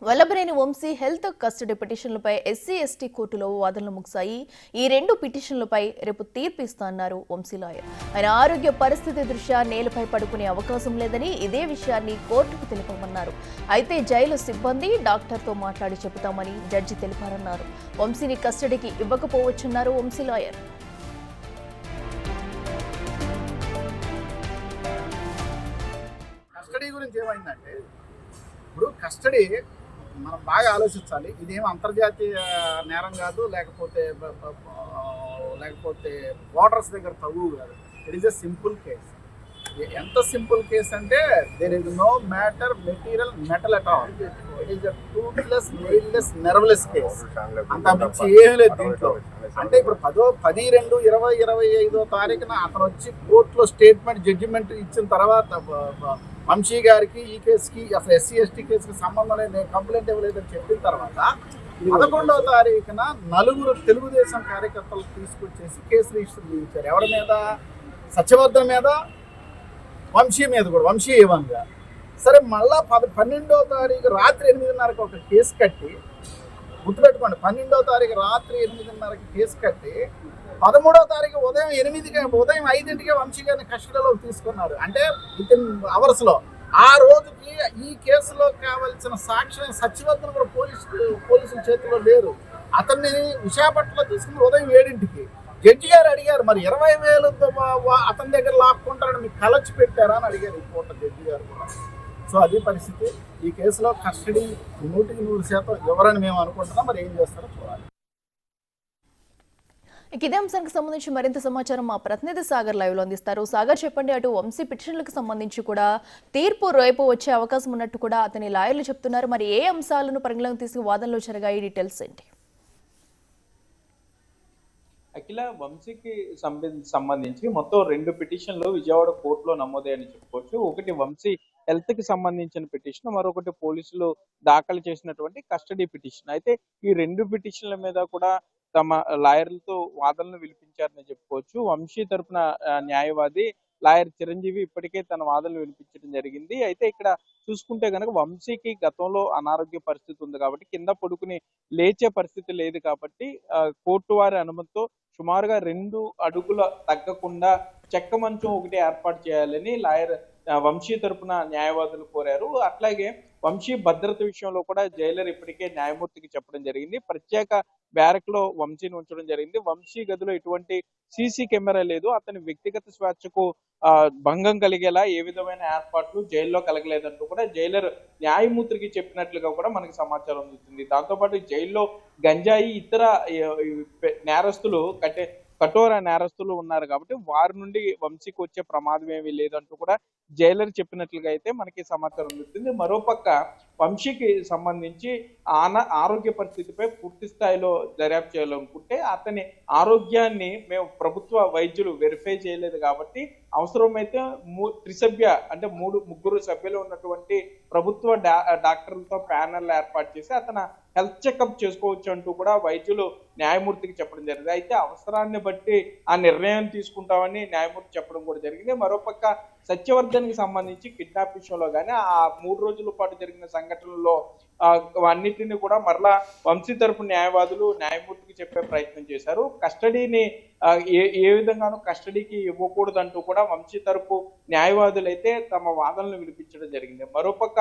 Vallabhaneni Vamsi health custody పిటిషన్లపై SC ST కోర్టులో వాదనలు ముగిశాయి. ఈ రెండు పిటిషన్లపై రేపు తీర్పు ఇస్తాన్నారు వంశీ లాయర్. ఆయన ఆరోగ్య పరిస్థితి దృష్ట్యా నేలపై పడుకునే అవకాశం లేదని ఇదే విషయాన్ని కోర్టుకు తెలుపమన్నారు. అయితే జైలు సిబ్బంది డాక్టర్తో మాట్లాడి చెబుతామని జడ్జి తెలిపారన్నారు. వంశీని కస్టడీకి ఇవ్వకపోవచ్చన్నారు వంశీ లాయర్. కస్టడీ గురించి ఏమైందంటే, ఇప్పుడు కస్టడీ మనం బాగా ఆలోచించాలి. ఇదేం అంతర్జాతీయ నేరం కాదు, లేకపోతే బోర్డర్స్ దగ్గర తగువు కాదు. It is a simple case. ఎంత సింపుల్ కేస్ అంటే there is no matter metal at all. It is a toothless nailless nerveless case. అంత మించి ఏమీ లేదు దీంట్లో. అంటే ఇప్పుడు 10/2/2025 తారీఖున అతను వచ్చి కోర్టులో స్టేట్మెంట్ జడ్జిమెంట్ ఇచ్చిన తర్వాత వంశీ గారికి ఈ కేసుకి అసలు ఎస్సీ ఎస్టీ కేసుకి సంబంధం లేదు, నేను కంప్లైంట్ ఇవ్వలేదని చెప్పిన తర్వాత 11వ తారీఖున 4 తెలుగుదేశం కార్యకర్తలు తీసుకొచ్చేసి కేసు రిజిస్టర్ చేయించారు. ఎవరి మీద? సత్యవర్ధన్ మీద, వంశీ మీద కూడా, వంశీ ఏవంగా. సరే, మళ్ళా 12వ తారీఖు రాత్రి 8:30కి ఒక కేసు కట్టి, గుర్తుపెట్టుకోండి, 12వ తారీఖు రాత్రి 8:30కి కేసు కట్టి 13వ తారీఖు ఉదయం 5ంటికే వంశీ గారిని కస్టడీలోకి తీసుకున్నారు. అంటే వితిన్ అవర్స్లో. ఆ రోజుకి ఈ కేసులో కావాల్సిన సాక్ష్యం సత్యవర్ధన్ కూడా పోలీసుల చేతిలో లేరు. అతన్ని విశాఖపట్నంలో తీసుకుని ఉదయం 7ంటికి జడ్జి గారు అడిగారు, మరి 20,000 అతని దగ్గర లాక్కుంటారని మీకు కలచి పెట్టారా అని అడిగారు ఈ పూట జడ్జి గారు కూడా. సో అది పరిస్థితి. ఈ కేసులో కస్టడీ 100% ఎవరని మేము అనుకుంటున్నాం. మరి ఏం చేస్తారో చూడాలి. ఇదే అంశానికి సంబంధించి మరింత సమాచారం మా ప్రతినిధి సాగర్ లైవ్ లో అందిస్తారు. సాగర్, చెప్పండి. అటు వంశీ పిటిషన్లకు సంబంధించి కూడా తీర్పు రేపు వచ్చే అవకాశం ఉన్నట్టు కూడా అతని లాయర్లు చెప్తున్నారు. మరి ఏ అంశాలను పరిగణలోకి తీసుకు వాదనలు జరిగాయి? డీటెయిల్స్ ఏంటి? అఖిల, వంశీకి సంబంధించి మొత్తం 2 పిటిషన్లు విజయవాడ కోర్టులో నమోదయ్యని చెప్పుకోవచ్చు. ఒకటి వంశీ హెల్త్ కి సంబంధించిన పిటిషన్, మరొకటి పోలీసులు దాఖలు చేసినటువంటి కస్టడీ పిటిషన్. అయితే ఈ 2 పిటిషన్ల మీద కూడా తమ లాయర్లతో వాదనలు వినిపించారని చెప్పుకోవచ్చు. వంశీ తరపున న్యాయవాది లాయర్ చిరంజీవి ఇప్పటికే తన వాదనలు వినిపించడం జరిగింది. అయితే ఇక్కడ చూసుకుంటే కనుక వంశీకి గతంలో అనారోగ్య పరిస్థితి ఉంది కాబట్టి, కింద పడుకుని లేచే పరిస్థితి లేదు కాబట్టి కోర్టు వారి అనుమతితో సుమారుగా 2 అడుగుల తగ్గకుండా చెక్క మంచం ఒకటి ఏర్పాటు చేయాలని లాయర్ వంశీ తరపున న్యాయవాదులు కోరారు. అట్లాగే వంశీ భద్రత విషయంలో కూడా జైలర్ ఇప్పటికే న్యాయమూర్తికి చెప్పడం జరిగింది. ప్రత్యేక బ్యారక్ లో వంశీని ఉంచడం జరిగింది. వంశీ గదిలో ఎటువంటి సీసీ కెమెరా లేదు. అతని వ్యక్తిగత స్వేచ్ఛకు భంగం కలిగేలా ఏ విధమైన ఏర్పాట్లు జైల్లో కలగలేదంటూ కూడా జైలర్ న్యాయమూర్తికి చెప్పినట్లుగా కూడా మనకి సమాచారం అందుతుంది. దాంతోపాటు జైల్లో గంజాయి, ఇతర నేరస్తులు కఠోర నేరస్తులు ఉన్నారు కాబట్టి వారి నుండి వంశీకి వచ్చే ప్రమాదం ఏమీ లేదంటూ కూడా జైలర్ చెప్పినట్లుగా అయితే మనకి సమాచారం అందుతుంది. మరోపక్క వంశీకి సంబంధించి ఆరోగ్య పరిస్థితిపై పూర్తి స్థాయిలో దర్యాప్తు చేయాలనుకుంటే అతని ఆరోగ్యాన్ని మేము ప్రభుత్వ వైద్యులు వెరిఫై చేయలేదు కాబట్టి అవసరమైతే త్రిసభ్య అంటే ముగ్గురు సభ్యులు ఉన్నటువంటి ప్రభుత్వ డాక్టర్లతో ప్యానెల్ ఏర్పాటు చేసి అతను హెల్త్ చెకప్ చేసుకోవచ్చు అంటూ కూడా వైద్యులు న్యాయమూర్తికి చెప్పడం జరిగింది. అయితే అవసరాన్ని బట్టి ఆ నిర్ణయం తీసుకుంటామని న్యాయమూర్తి చెప్పడం కూడా జరిగింది. మరోపక్క సత్యవర్ధన్ కి సంబంధించి కిడ్నాప్ విషయంలో కానీ ఆ 3 రోజుల పాటు జరిగిన సంఘటనల్లో అన్నిటిని కూడా మరలా వంశీ తరపు న్యాయవాదులు న్యాయమూర్తికి చెప్పే ప్రయత్నం చేశారు. కస్టడీని ఏ విధంగానూ కస్టడీకి ఇవ్వకూడదంటూ కూడా వంశీ తరపు న్యాయవాదులు అయితే తమ వాదనలు వినిపించడం జరిగింది. మరోపక్క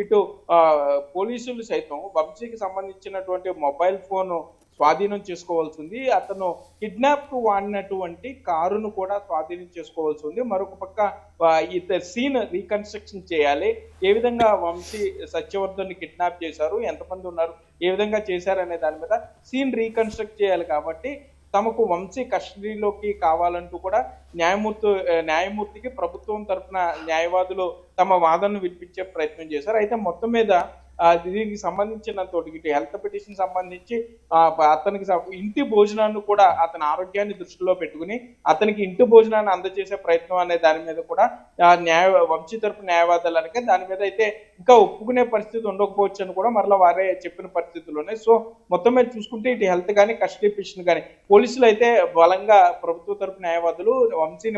ఇటు పోలీసులు సైతం వంశీకి సంబంధించినటువంటి మొబైల్ ఫోన్ స్వాధీనం చేసుకోవాల్సి ఉంది. అతను కిడ్నాప్ కు వాడినటువంటి కారును కూడా స్వాధీనం చేసుకోవాల్సి ఉంది. మరొక పక్క సీన్ రీకన్స్ట్రక్షన్ చేయాలి. ఏ విధంగా వంశీ సత్యవర్ధన్ కిడ్నాప్ చేశారు, ఎంతమంది ఉన్నారు, ఏ విధంగా చేశారనే దాని మీద సీన్ రీకన్స్ట్రక్ట్ చేయాలి. కాబట్టి తమకు వంశీ కస్టడీలోకి కావాలంటూ కూడా న్యాయమూర్తికి ప్రభుత్వం తరఫున న్యాయవాదులు తమ వాదనను వినిపించే ప్రయత్నం చేశారు. అయితే మొత్తం మీద దీనికి సంబంధించినంత హెల్త్ పిటిషన్ సంబంధించి అతనికి ఇంటి భోజనాన్ని కూడా అతని ఆరోగ్యాన్ని దృష్టిలో పెట్టుకుని అతనికి ఇంటి భోజనాన్ని అందజేసే ప్రయత్నం అనే దాని మీద కూడా వంశీ తరపు న్యాయవాదాలు అనక దాని మీద అయితే ఇంకా ఒప్పుకునే పరిస్థితి ఉండకపోవచ్చు అని కూడా మరలా వారే చెప్పిన పరిస్థితుల్లోనే. సో మొత్తం మీద చూసుకుంటే ఇటు హెల్త్ కానీ కస్టడీ పిటిషన్ కానీ పోలీసులు అయితే బలంగా ప్రభుత్వ తరపు న్యాయవాదులు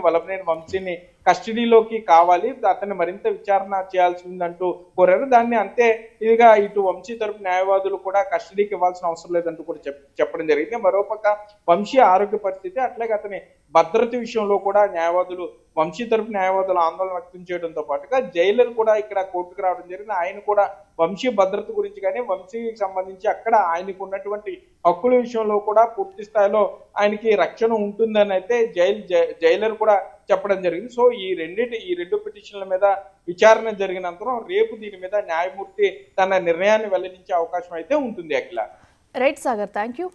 వల్లభనేని వంశీని కస్టడీలోకి కావాలి, అతన్ని మరింత విచారణ చేయాల్సి ఉందంటూ కోరారు. దాన్ని అంతే ఇదిగా ఇటు వంశీ తరపు న్యాయవాదులు కూడా కస్టడీకి ఇవ్వాల్సిన అవసరం లేదంటూ కూడా చెప్పడం జరిగింది. మరోపక్క వంశీ ఆరోగ్య పరిస్థితి అట్లాగే అతని భద్రత విషయంలో కూడా వంశీ తరపు న్యాయవాదులు ఆందోళన వ్యక్తం చేయడంతో పాటుగా జైలర్ కూడా ఇక్కడ కోర్టుకు రావడం జరిగింది. ఆయన కూడా వంశీ భద్రత గురించి కానీ వంశీకి సంబంధించి అక్కడ ఆయనకు ఉన్నటువంటి హక్కుల విషయంలో కూడా పూర్తి స్థాయిలో ఆయనకి రక్షణ ఉంటుందని అయితే జైలర్ కూడా చెప్పడం జరిగింది. సో ఈ రెండు పిటిషన్ల మీద విచారణ జరిగినంతరం రేపు దీని మీద న్యాయమూర్తి తన నిర్ణయాన్ని వెల్లడించే అవకాశం అయితే ఉంటుంది. Akhila. Right Sagar, thank you.